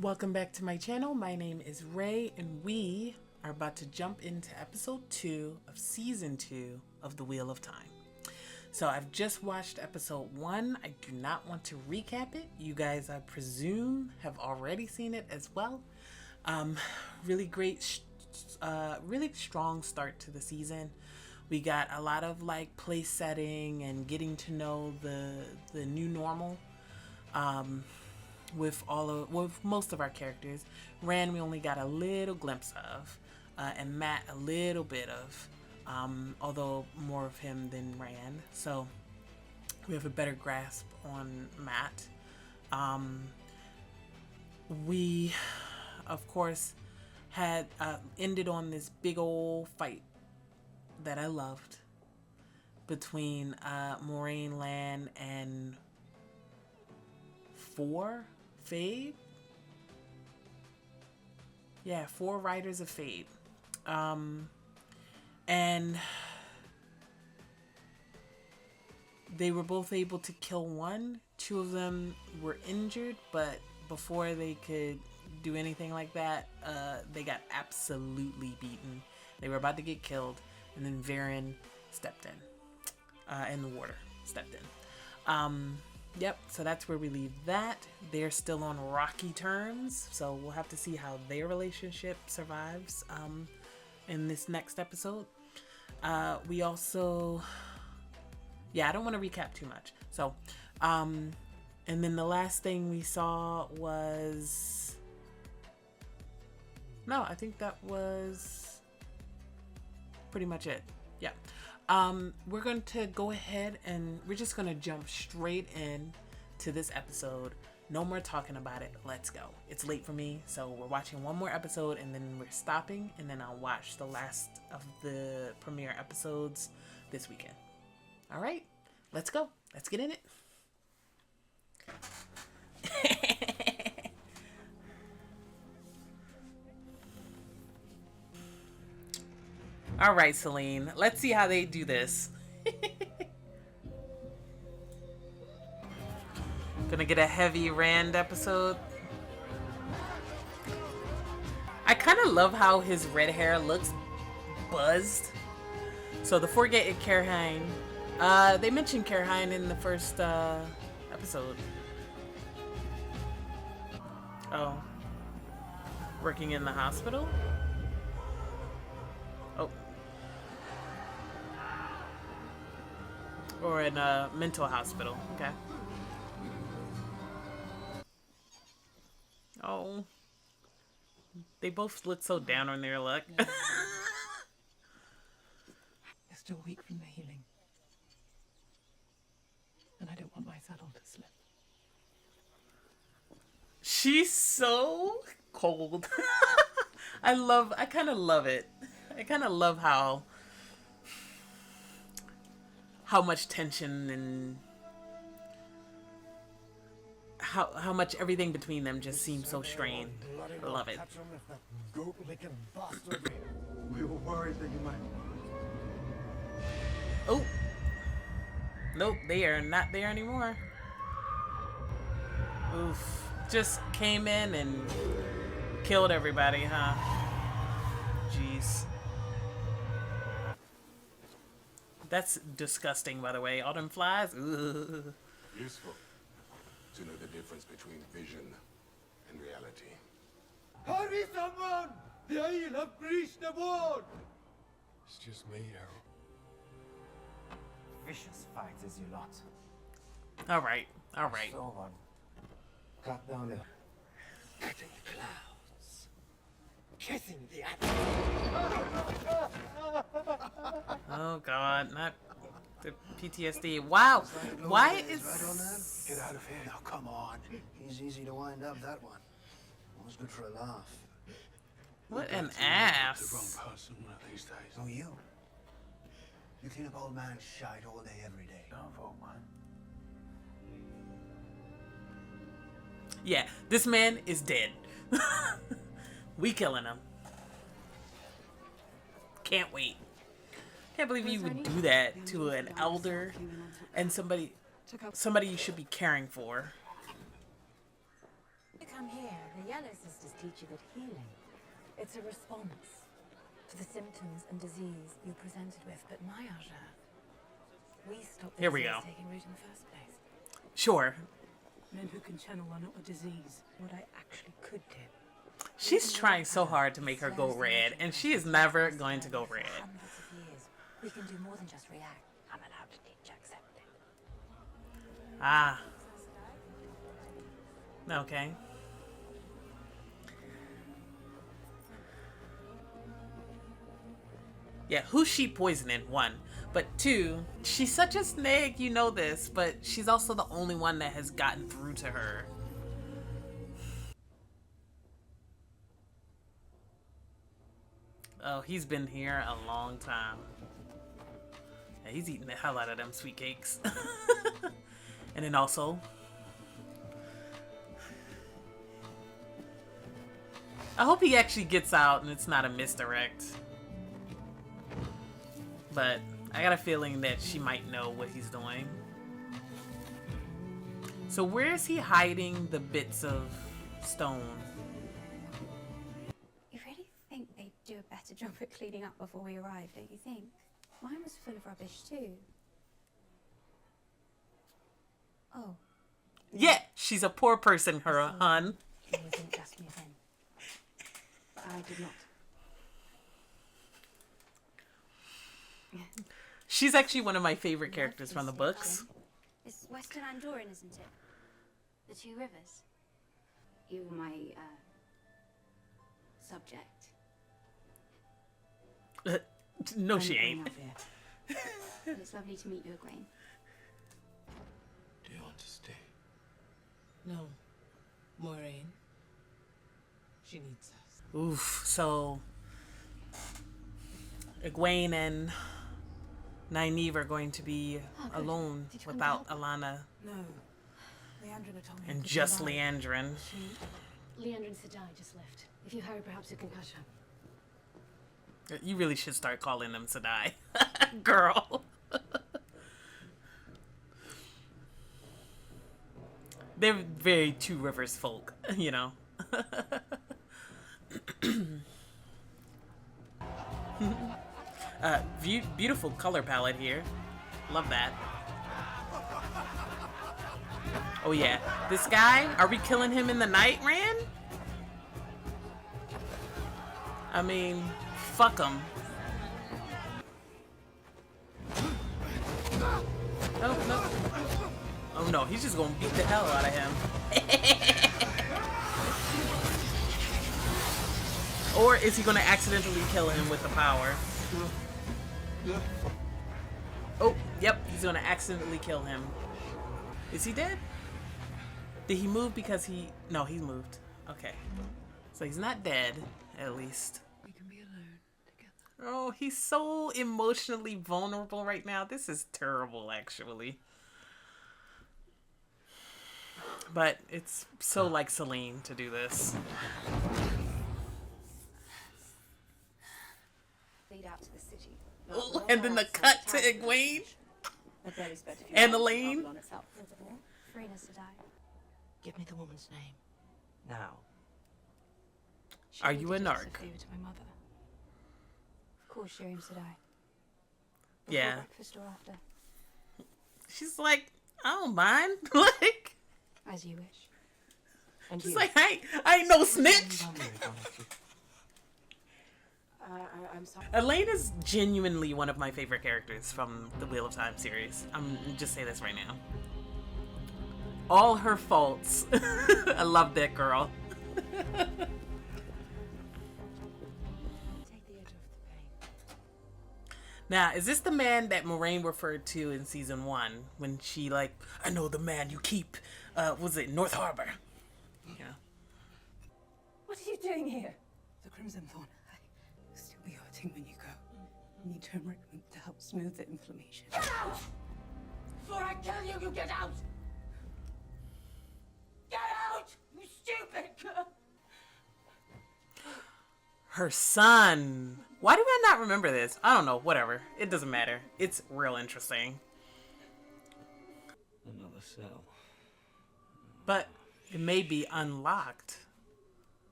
Welcome back to my channel. My name is Ray and we are about to jump into episode 2 of season 2 of The Wheel of Time. So I've just watched episode 1. I do not want to recap it. You guys, I presume, have already seen it as well. Really great, really strong start to the season. We got a lot of like place setting and getting to know the new normal. With most of our characters. Rand we only got a little glimpse of, and Matt a little bit of, although more of him than Rand. So we have a better grasp on Matt. We, of course, had ended on this big old fight that I loved between Moiraine, Lan, and 4 Fade? Yeah, 4 Riders of Fade. And they were both able to kill one. 2 of them were injured, but before they could do anything like that, they got absolutely beaten. They were about to get killed, and then Perrin stepped in. And the water stepped in. Yep, so that's where we leave that. They're still on rocky terms, so we'll have to see how their relationship survives in this next episode. We also, I don't want to recap too much. So, and then the last thing we saw was, no, I think that was pretty much it. Yeah. We're going to go ahead and we're just going to jump straight in to this episode. No more talking about it. Let's go. It's late for me, so we're watching one more episode and then we're stopping, and then I'll watch the last of the premiere episodes this weekend. All right, let's go. Let's get in it. All right, Celine, let's see how they do this. Gonna get a heavy Rand episode. I kind of love how his red hair looks buzzed. So the Forget Carhine, they mentioned Carhine in the first episode. Oh, working in the hospital? Oh. Or in a mental hospital. Okay. Oh. They both look so down on their luck. You're still weak from the healing. And I don't want my saddle to slip. She's so cold. I kind of love it. I kind of love how much tension and how much everything between them just seems so strained. I love it. We were worried that you might. Oh. Nope, they are not there anymore. Oof. Just came in and killed everybody, huh? Jeez. That's disgusting, by the way. All them flies. Ugh. Useful to know the difference between vision and reality. Hurry, someone! The Isle have breached the wall! It's just me, Harold. Vicious fighters, you lot. All right. All right. So one. Cut down the cutting the clouds, kissing the atmosphere. Oh God, not the PTSD. Wow. Why is? Get out of here. Now come on. He's easy to wind up, that one. Always good for a laugh. What an The ass. wrong person one of these days. Oh, you? You clean up old man shite all day, every day. Don't vote, man. Yeah, this man is dead. We killing him. Can't wait. Can't believe you would do that to an elder and somebody you should be caring for. come here, the Yellow Sisters teach you that healing, it's a response to the symptoms and disease you're presented with. But my Aja, we stop the disease taking root in the first place. Sure. Men who can channel are not a disease. What I actually could do. She's trying so hard to make her go red, and she is never going to go red. Hundreds of years, we can do more than just react. I'm allowed to teach, accept it. Ah. Okay. Yeah, who's she poisoning? 1. But 2, she's such a snake, you know this, but she's also the only one that has gotten through to her. Oh, he's been here a long time. Yeah, he's eating the hell out of them sweet cakes. And then also, I hope he actually gets out and it's not a misdirect. But I got a feeling that she might know what he's doing. So where is he hiding the bits of stone? You really think they'd do a better job at cleaning up before we arrived, don't you think? Mine was full of rubbish too. Oh. Yeah, she's a poor person, her hun. You didn't just move in. But I did not. She's actually one of my favorite characters from the books. It's Western Andoran, isn't it? The Two Rivers. You were my, subject. No, she ain't. It's lovely to meet you, Egwene. Do you want to stay? No. Moiraine. She needs us. Oof, so Egwene and Nynaeve are going to be alone without Alanna No. Leandrin told me. and just Leandrin. Leandrin Sedai just left. If you hurry, perhaps you can catch her. You really should start calling them Sedai. Girl. They're very Two Rivers folk, you know. Beautiful color palette here. Love that. Oh yeah. This guy, are we killing him in the night, Rand? I mean, fuck him. Oh, no. Oh no, he's just gonna beat the hell out of him. Or is he gonna accidentally kill him with the power? Oh, yep, he's gonna accidentally kill him. Is he dead? Did he move because he... No, he moved. Okay. So he's not dead, at least. We can be alone together. Oh, he's so emotionally vulnerable right now. This is terrible, actually. But it's so like Celine to do this. Lead out to the city. Oh, and then the cut to Egwene and Elayne. Farina Sedai. Give me the woman's name. Now. Are you a narc? A favor to my mother. Of course, Shireen Sedai. Yeah. Breakfast or after? She's like, I don't mind. Like, As you wish. And she's you. like, I ain't no snitch. I'm sorry. Elayne is genuinely one of my favorite characters from the Wheel of Time series. I'm just say this right now. All her faults. I love that girl. Take the edge off the pain. Now, is this the man that Moiraine referred to in season 1 when she like, I know the man you keep, was it North Harbor? Yeah. What are you doing here? The Crimson Thorn. I'll still be hurting when you go. I need turmeric to help smooth the inflammation. Get out! Before I kill you, you get out! Get out! You stupid girl! Her son. Why do I not remember this? I don't know. Whatever. It doesn't matter. It's real interesting. Another cell. But It may be unlocked.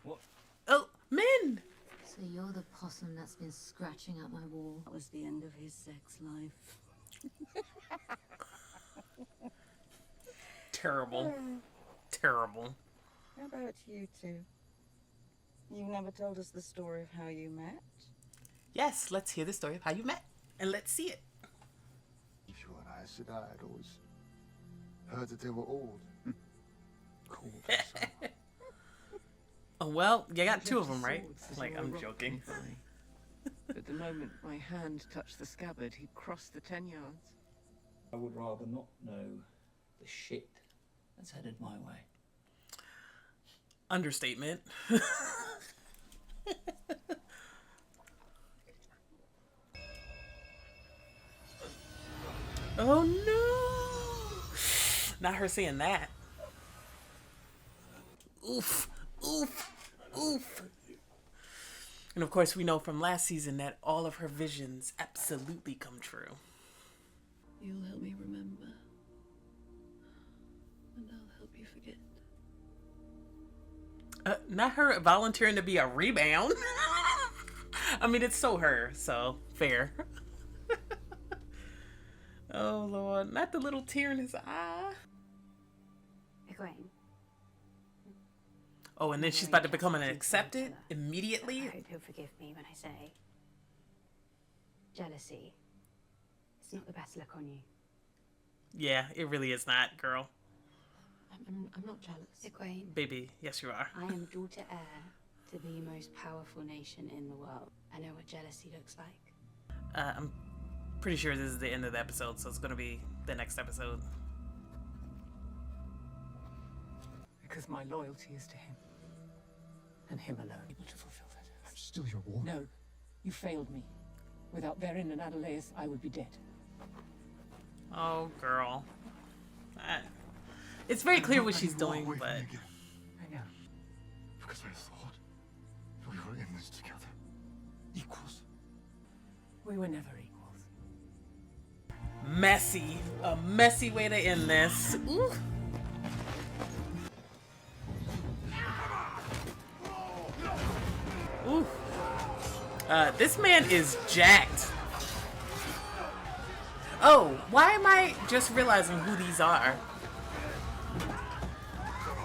What? Oh, Min! So you're the possum that's been scratching at my wall. That was the end of his sex life. Terrible. Terrible. How about you two? You never told us the story of how you met. Yes, let's hear the story of how you met. And let's see it. Sure, I said I had always heard that they were old. Cool. Oh, well, you got two of them, right? Like, I'm joking. But the moment my hand touched the scabbard, he crossed the 10 yards. I would rather not know the shit that's headed my way. Understatement. Oh no! Not her seeing that. Oof, oof, oof. And of course we know from last season that all of her visions absolutely come true. You'll help me remember. And I'll help you forget. Not her volunteering to be a rebound. I mean, it's so her, so fair. Oh Lord, not the little tear in his eye. Egwene. Oh, and then she's about to become an accepted immediately. I hope you'll forgive me when I say jealousy. It's not the best look on you. Yeah, it really is not, girl. I'm not jealous. Egwene, Baby, yes you are. I am daughter heir to the most powerful nation in the world. I know what jealousy looks like. I'm pretty sure this is the end of the episode, so it's gonna be the next episode. Because my loyalty is to him. And him alone. Able to fulfill that. I'm still your war. No, you failed me. Without Perrin and Adelaide, I would be dead. Oh, girl. It's very clear what she's doing, but... I know. Because I thought we were in this together. Equals. We were never equals. Messy. A messy way to end this. Ooh. Ooh. This man is jacked. Oh, why am I just realizing who these are?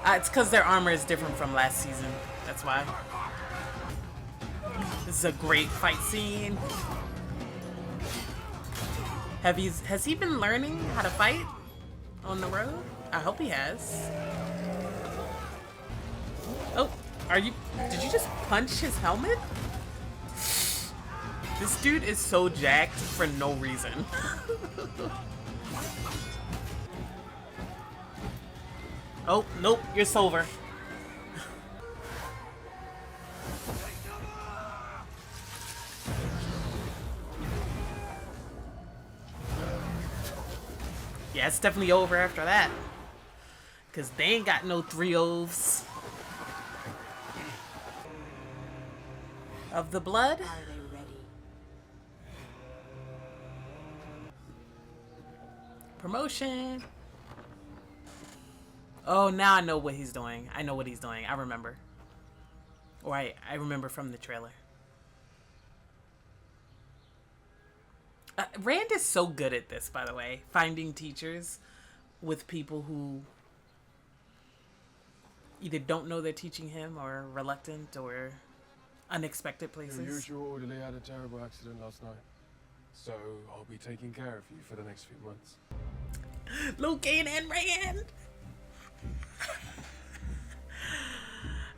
It's because their armor is different from last season. That's why. This is a great fight scene. Has he been learning how to fight on the road? I hope he has. Oh, did you just punch his helmet? This dude is so jacked for no reason. Oh, nope, you're silver. Yeah, it's definitely over after that. Because they ain't got no 3 oaths. Of the blood? Are they ready? Promotion. Oh, now I know what he's doing. I know what he's doing. I remember. Or I remember from the trailer. Rand is so good at this, by the way. Finding teachers with people who either don't know they're teaching him or are reluctant or unexpected places. Your usual orderly had a terrible accident last night. So I'll be taking care of you for the next few months. Locaine and Rand!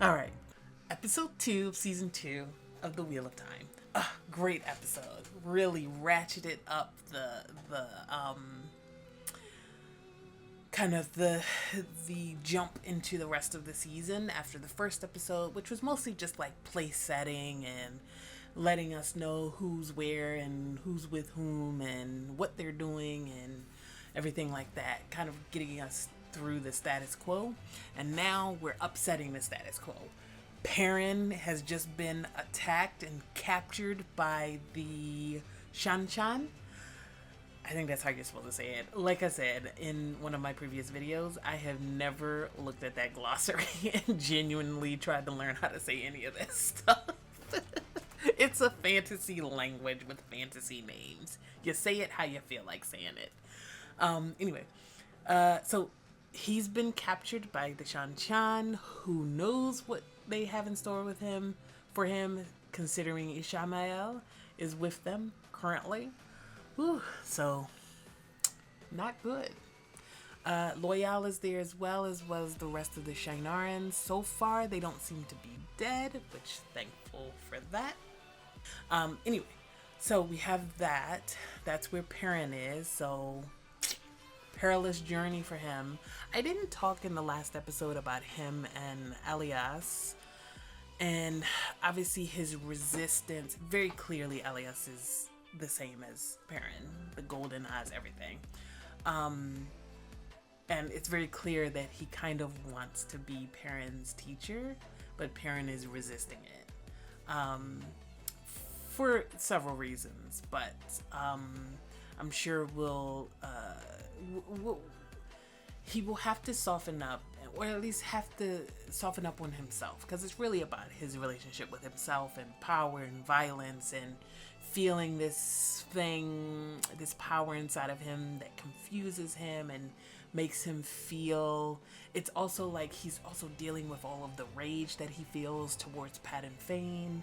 Alright. Episode 2 of Season 2 of The Wheel of Time. Great episode. Really ratcheted up the kind of the jump into the rest of the season after the first episode, which was mostly just like place setting and letting us know who's where and who's with whom and what they're doing and everything like that, kind of getting us through the status quo. And now we're upsetting the status quo. Perrin has just been attacked and captured by the Shan Shan. I think that's how you're supposed to say it. Like I said in one of my previous videos, I have never looked at that glossary and genuinely tried to learn how to say any of this stuff. It's a fantasy language with fantasy names. You say it how you feel like saying it. Anyway, so he's been captured by the Shan-Chan. Who knows what they have in store with him, considering Ishamael is with them currently. Whew, so not good. Loyal is there as well was the rest of the Shinarans. So far, they don't seem to be dead, which thankful for that. Anyway, so we have that. That's where Perrin is. So perilous journey for him. I didn't talk in the last episode about him and Elias, and obviously his resistance. Very clearly, Elias is the same as Perrin, the golden eyes, everything. And it's very clear that he kind of wants to be Perrin's teacher, but Perrin is resisting it. For several reasons, but I'm sure he will have to soften up, or at least have to soften up on himself, because it's really about his relationship with himself and power and violence and feeling this power inside of him that confuses him and makes him feel. It's also like he's also dealing with all of the rage that he feels towards Pat and Fane,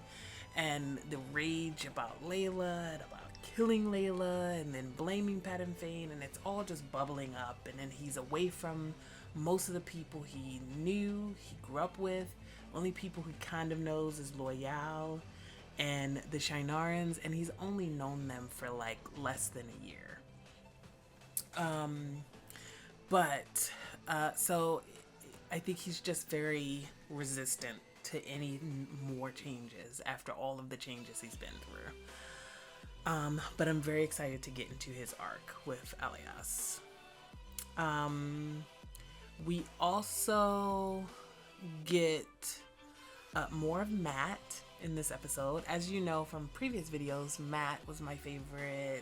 and the rage about Layla and about killing Layla and then blaming Pat and Fane, and it's all just bubbling up. And then he's away from most of the people he knew, he grew up with. Only people he kind of knows is Loyal and the Shinarans, and he's only known them for like less than a year. So I think he's just very resistant to any more changes after all of the changes he's been through. But I'm very excited to get into his arc with Elias. We also get more of Matt in this episode. As you know from previous videos, Matt was my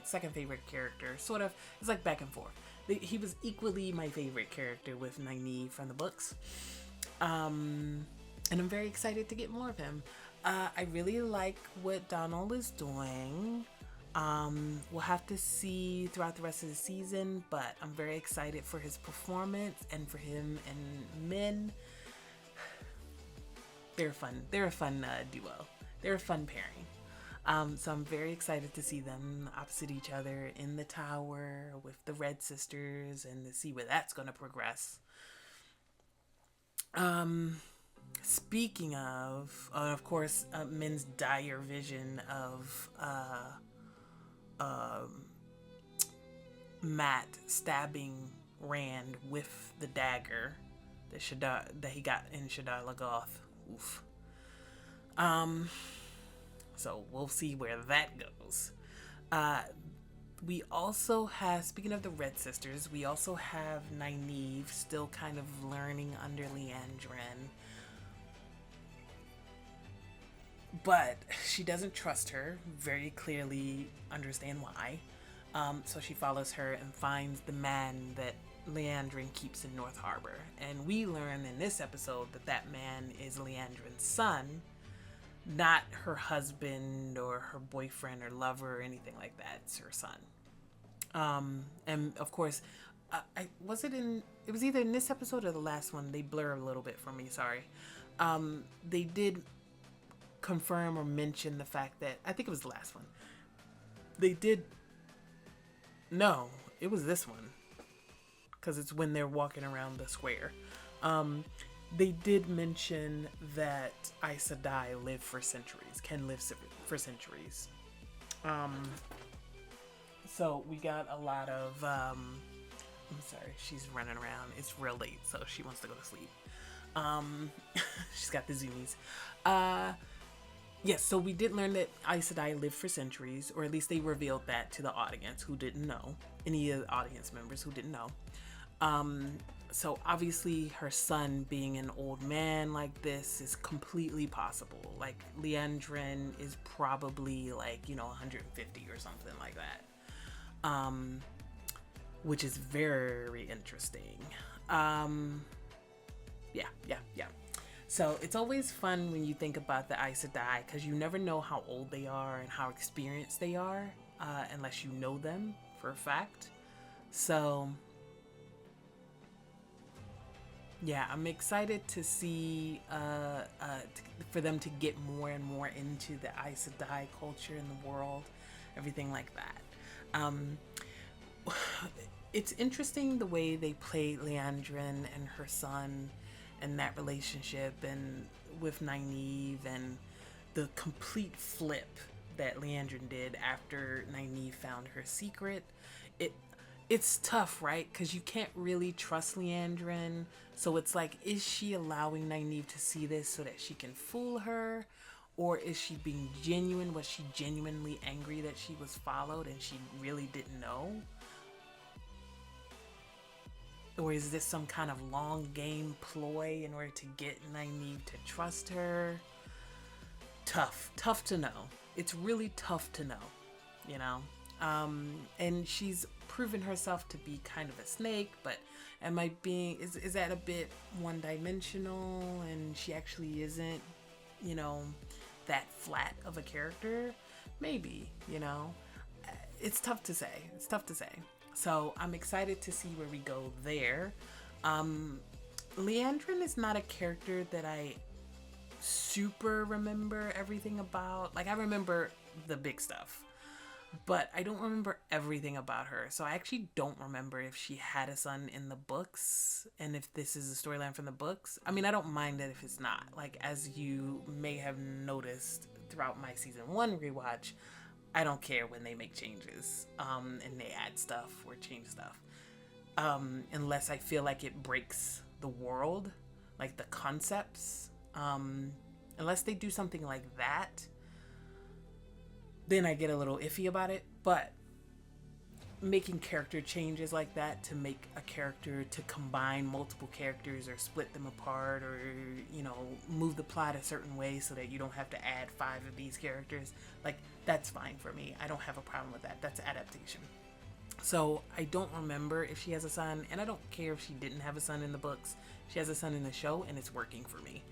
second favorite character. Sort of, it's like back and forth. He was equally my favorite character with Nynaeve from the books. And I'm very excited to get more of him. I really like what Dónal is doing. We'll have to see throughout the rest of the season, but I'm very excited for his performance and for him and Min. They're fun. They're a fun duo. They're a fun pairing. So I'm very excited to see them opposite each other in the tower with the Red Sisters and to see where that's going to progress. Speaking of course, Min's dire vision of Matt stabbing Rand with the dagger that he got in Shadar Logoth. Oof. So we'll see where that goes. We also have, speaking of the Red Sisters, we also have Nynaeve still kind of learning under Liandrin. But she doesn't trust her, very clearly understand why. So she follows her and finds the man that Liandrin keeps in North Harbor. And we learn in this episode that man is Liandrin's son, not her husband or her boyfriend or lover or anything like that. It's her son. And of course, it was either in this episode or the last one. They blur a little bit for me, sorry. They did confirm or mention the fact that, I think it was the last one. No, it was this one. Because it's when they're walking around the square. They did mention that Aes Sedai can live for centuries. So we got a lot of, I'm sorry, she's running around. It's real late, so she wants to go to sleep. She's got the zoomies. Yes, so we did learn that Aes Sedai lived for centuries, or at least they revealed that to the audience who didn't know. Any of the audience members who didn't know. So obviously her son being an old man like this is completely possible. Like Liandrin is probably 150 or something like that. which is very interesting. Yeah. So it's always fun when you think about the Aes Sedai, because you never know how old they are and how experienced they are unless you know them for a fact. So yeah, I'm excited to see for them to get more and more into the Aes Sedai culture in the world, everything like that. It's interesting the way they play Liandrin and her son and that relationship, and with Nynaeve, and the complete flip that Liandrin did after Nynaeve found her secret. It's tough, right? Because you can't really trust Liandrin. So it's like, is she allowing Nynaeve to see this so that she can fool her? Or is she being genuine? Was she genuinely angry that she was followed and she really didn't know? Or is this some kind of long game ploy in order to get Nynaeve to trust her? Tough to know. It's really tough to know, you know? And she's proven herself to be kind of a snake, but is that a bit one-dimensional, and she actually isn't, you know, that flat of a character? Maybe, you know? It's tough to say. So I'm excited to see where we go there. Liandrin is not a character that I super remember everything about. Like, I remember the big stuff, but I don't remember everything about her. So I actually don't remember if she had a son in the books and if this is a storyline from the books. I mean, I don't mind it if it's not. Like, as you may have noticed throughout my season 1 rewatch, I don't care when they make changes and they add stuff or change stuff. Unless I feel like it breaks the world, like the concepts. Unless they do something like that, then I get a little iffy about it. But making character changes like that to make a character, to combine multiple characters or split them apart, or, you know, move the plot a certain way so that you don't have to add 5 of these characters, like, that's fine for me. I don't have a problem with that. That's adaptation. So I don't remember if she has a son, and I don't care if she didn't have a son in the books. She has a son in the show, and it's working for me.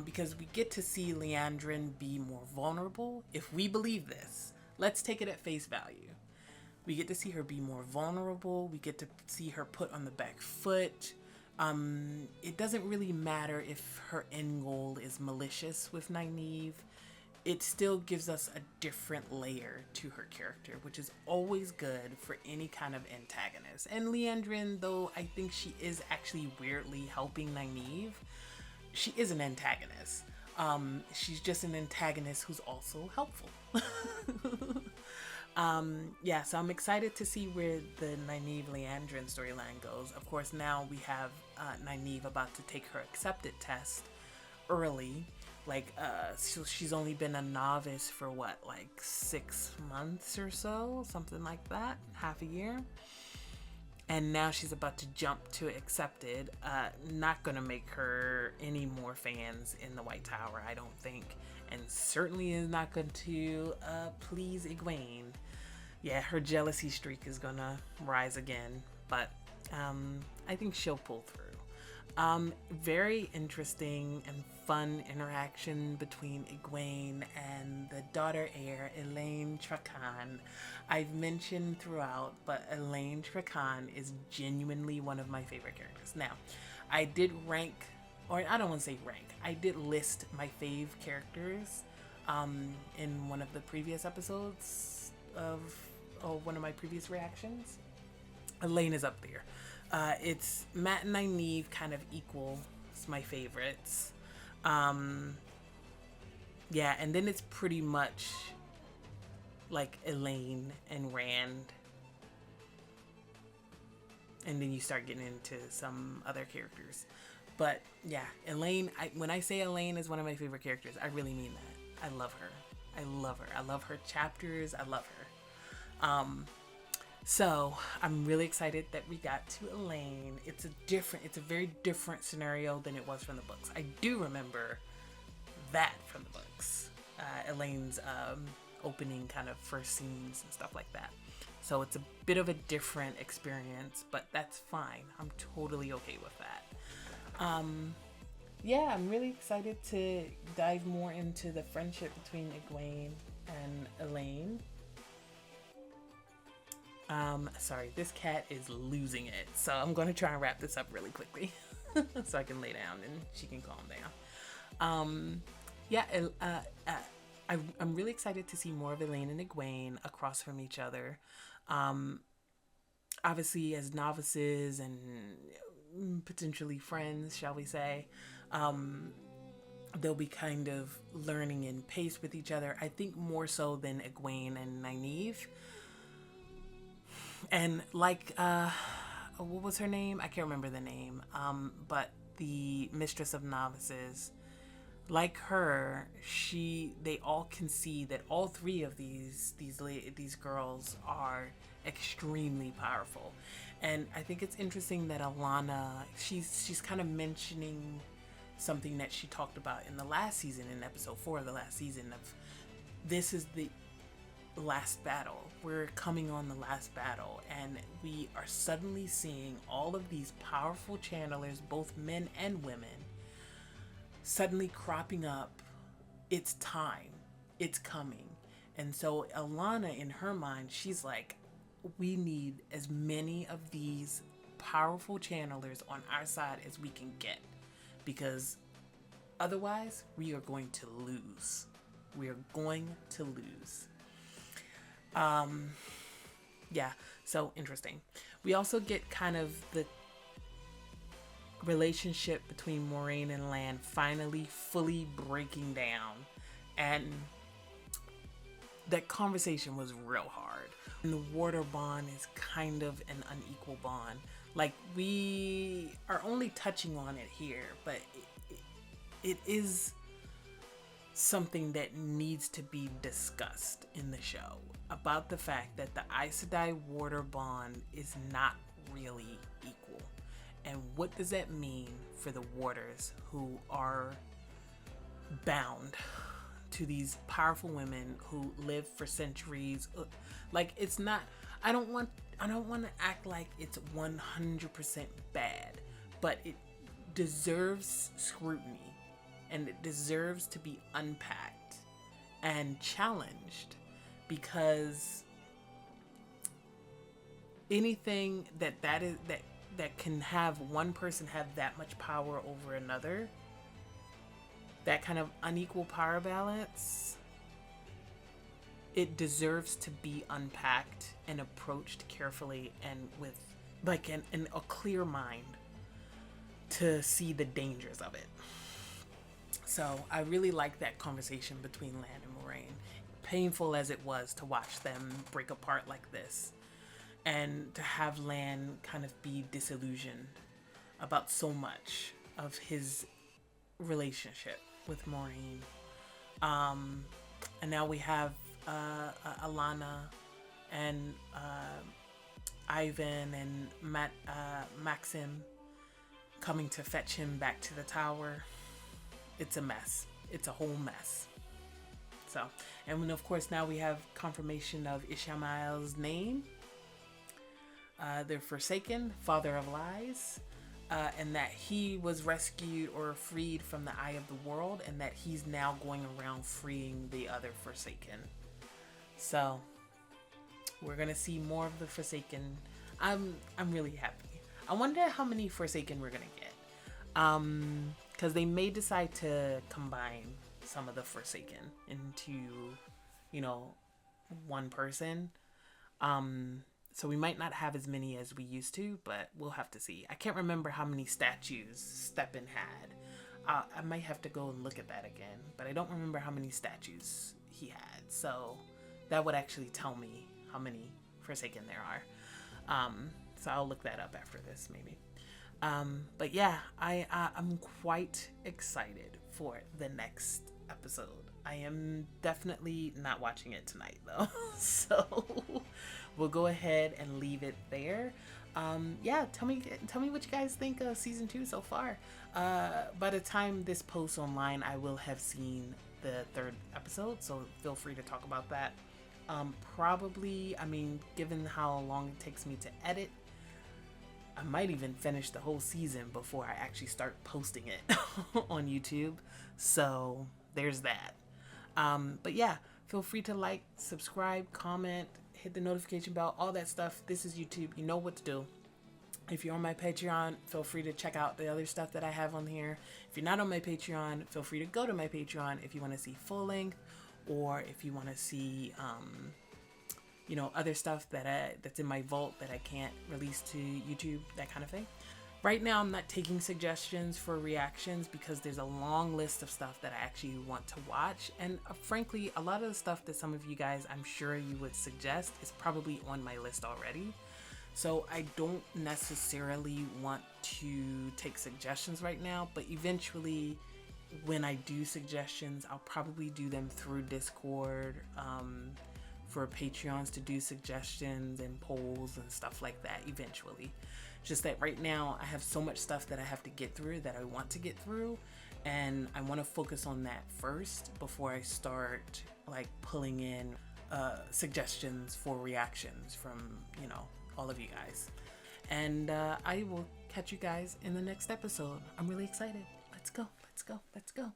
Because we get to see Liandrin be more vulnerable. If we believe this, let's take it at face value. We get to see her be more vulnerable. We get to see her put on the back foot. It doesn't really matter if her end goal is malicious with Nynaeve. It still gives us a different layer to her character, which is always good for any kind of antagonist. And Liandrin, though I think she is actually weirdly helping Nynaeve, she is an antagonist. She's just an antagonist who's also helpful. Yeah, so I'm excited to see where the Nynaeve Liandrin storyline goes. Of course, now we have Nynaeve about to take her accepted test early. Like, so she's only been a novice for what, like 6 months or so, something like that, half a year. And now she's about to jump to accepted. Not gonna make her any more fans in the White Tower, I don't think. And certainly is not going to please Egwene. Yeah, her jealousy streak is gonna rise again, but I think she'll pull through. Very interesting and fun interaction between Egwene and the daughter heir, Elayne Trakand. I've mentioned throughout, but Elayne Trakand is genuinely one of my favorite characters. Now, I did rank, or I don't want to say rank, I did list my fave characters in one of the previous episodes of one of my previous reactions. Elayne is up there. It's Matt and Nynaeve kind of equal. It's my favorites. Yeah, and then it's pretty much like Elayne and Rand. And then you start getting into some other characters. But yeah, Elayne, when I say Elayne is one of my favorite characters, I really mean that. I love her. I love her chapters. I love her. So I'm really excited that we got to Elayne. It's a very different scenario than it was from the books. I do remember that from the books. Elayne's opening kind of first scenes and stuff like that. So it's a bit of a different experience, but that's fine. I'm totally okay with that. Yeah, I'm really excited to dive more into the friendship between Egwene and Elayne. Sorry, this cat is losing it, so I'm going to try and wrap this up really quickly so I can lay down and she can calm down. I'm really excited to see more of Elayne and Egwene across from each other. Obviously, as novices and potentially friends, shall we say, they'll be kind of learning in pace with each other. I think more so than Egwene and Nynaeve. And like, what was her name? I can't remember the name. But the Mistress of Novices, like her, they all can see that all three of these girls are extremely powerful. And I think it's interesting that Alana, she's kind of mentioning something that she talked about in the last season, in episode 4 of the last season, of this is the last battle. We're coming on the last battle, and we are suddenly seeing all of these powerful channelers, both men and women, suddenly cropping up. It's time. It's coming. And so Alana, in her mind, she's like, we need as many of these powerful channelers on our side as we can get, because otherwise we are going to lose. We are going to lose. Yeah, so interesting. We also get kind of the relationship between Moiraine and Lan finally fully breaking down, and that conversation was real hard. And the water bond is kind of an unequal bond. Like, we are only touching on it here, but it is something that needs to be discussed in the show, about the fact that the Aes Sedai water bond is not really equal. And what does that mean for the waters who are bound to these powerful women who live for centuries? Like, it's not, I don't want to act like it's 100% bad, but it deserves scrutiny, and it deserves to be unpacked and challenged, because anything that can have one person have that much power over another, that kind of unequal power balance, it deserves to be unpacked and approached carefully and with like a clear mind to see the dangers of it. So I really like that conversation between Lan and Moiraine, painful as it was to watch them break apart like this, and to have Lan kind of be disillusioned about so much of his relationship with Moiraine. And now we have Alana and Ivan and Maxim coming to fetch him back to the tower. It's a mess. It's a whole mess. So, and then of course now we have confirmation of Ishamael's name. They're Forsaken, Father of Lies, and that he was rescued or freed from the Eye of the World, and that he's now going around freeing the other Forsaken. So we're gonna see more of the Forsaken. I'm really happy. I wonder how many Forsaken we're gonna get, because they may decide to combine some of the Forsaken into, one person. So we might not have as many as we used to, but we'll have to see. I can't remember how many statues Steppen had. I might have to go and look at that again, but I don't remember how many statues he had. So that would actually tell me how many Forsaken there are. So I'll look that up after this, maybe. But yeah, I'm quite excited for the next episode. I am definitely not watching it tonight, though. So we'll go ahead and leave it there. Yeah, tell me what you guys think of season 2 so far. By the time this posts online, I will have seen the 3rd episode, so feel free to talk about that. Probably, I mean, given how long it takes me to edit, I might even finish the whole season before I actually start posting it on YouTube. So there's that. But yeah, feel free to like, subscribe, comment, hit the notification bell, all that stuff. This is YouTube. You know what to do. If you're on my Patreon, feel free to check out the other stuff that I have on here. If you're not on my Patreon, feel free to go to my Patreon if you want to see full length, or if you want to see, you know, other stuff that's in my vault that I can't release to YouTube, that kind of thing. Right now, I'm not taking suggestions for reactions because there's a long list of stuff that I actually want to watch. And frankly, a lot of the stuff that some of you guys, I'm sure you would suggest, is probably on my list already. So I don't necessarily want to take suggestions right now, but eventually when I do suggestions, I'll probably do them through Discord, for Patreons to do suggestions and polls and stuff like that eventually. Just that right now I have so much stuff that I have to get through, that I want to get through, and I want to focus on that first before I start like pulling in suggestions for reactions from, you know, all of you guys. And I will catch you guys in the next episode. I'm really excited. Let's go, let's go, let's go.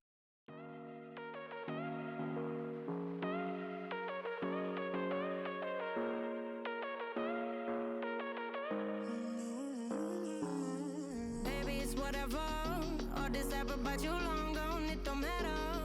Baby, it's whatever. All this ever, but you long gone, it don't matter.